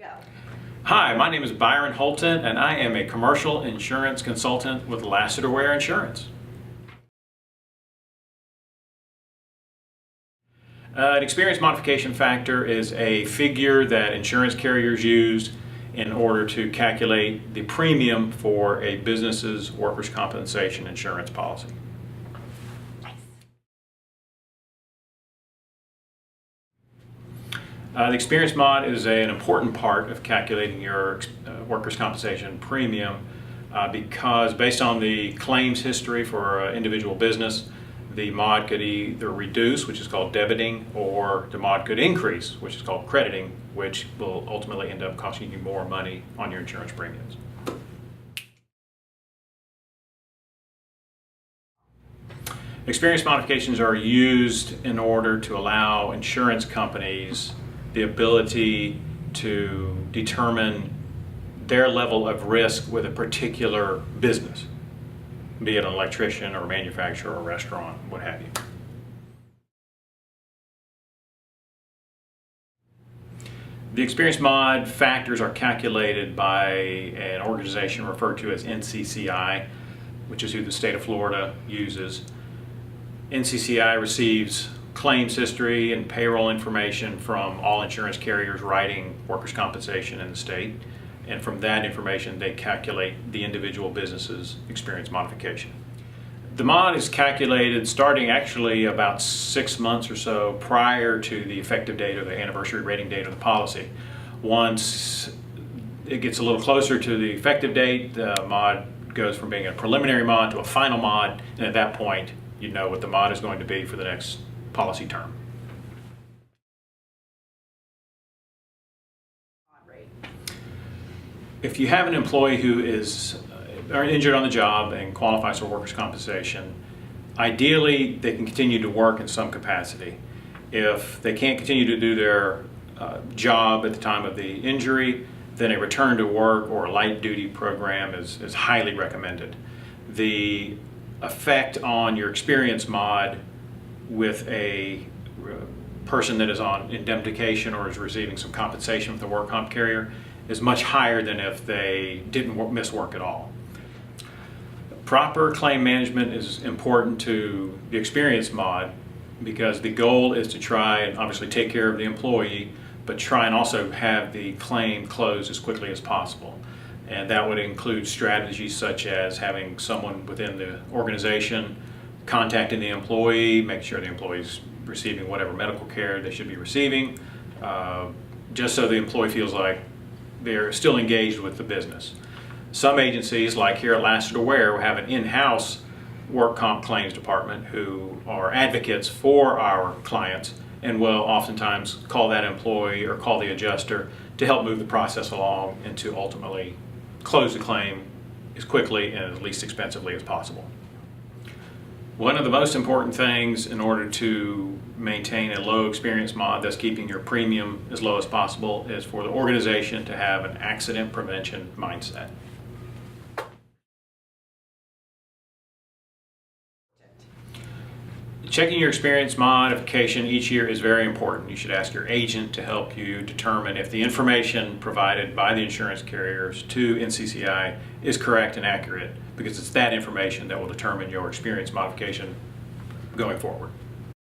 Go. Hi, my name is Byron Holton, and I am a commercial insurance consultant with LassiterWare Insurance. An experience modification factor is a figure that insurance carriers use in order to calculate the premium for a business's workers' compensation insurance policy. The experience mod is an important part of calculating your workers' compensation premium because based on the claims history for an individual business, the mod could either reduce, which is called debiting, or the mod could increase, which is called crediting, which will ultimately end up costing you more money on your insurance premiums. Experience modifications are used in order to allow insurance companies the ability to determine their level of risk with a particular business, be it an electrician or a manufacturer or a restaurant, what have you. The experience mod factors are calculated by an organization referred to as NCCI, which is who the state of Florida uses. NCCI receives claims history and payroll information from all insurance carriers writing workers' compensation in the state, and from that information they calculate the individual business's experience modification. The mod is calculated starting actually about 6 months or so prior to the effective date or the anniversary rating date of the policy. Once it gets a little closer to the effective date, the mod goes from being a preliminary mod to a final mod, and at that point you know what the mod is going to be for the next policy term. If you have an employee who is injured on the job and qualifies for workers' compensation, ideally they can continue to work in some capacity. If they can't continue to do their job at the time of the injury, then a return to work or a light duty program is highly recommended. The effect on your experience mod with a person that is on indemnification or is receiving some compensation with the work comp carrier is much higher than if they didn't miss work at all. Proper claim management is important to the experience mod because the goal is to try and obviously take care of the employee, but try and also have the claim closed as quickly as possible. And that would include strategies such as having someone within the organization contacting the employee, making sure the employee's receiving whatever medical care they should be receiving, just so the employee feels like they're still engaged with the business. Some agencies, like here at LassiterWare, have an in-house work comp claims department who are advocates for our clients and will oftentimes call that employee or call the adjuster to help move the process along and to ultimately close the claim as quickly and as least expensively as possible. One of the most important things in order to maintain a low experience mod that's keeping your premium as low as possible is for the organization to have an accident prevention mindset. Checking your experience modification each year is very important. You should ask your agent to help you determine if the information provided by the insurance carriers to NCCI is correct and accurate, because it's that information that will determine your experience modification going forward.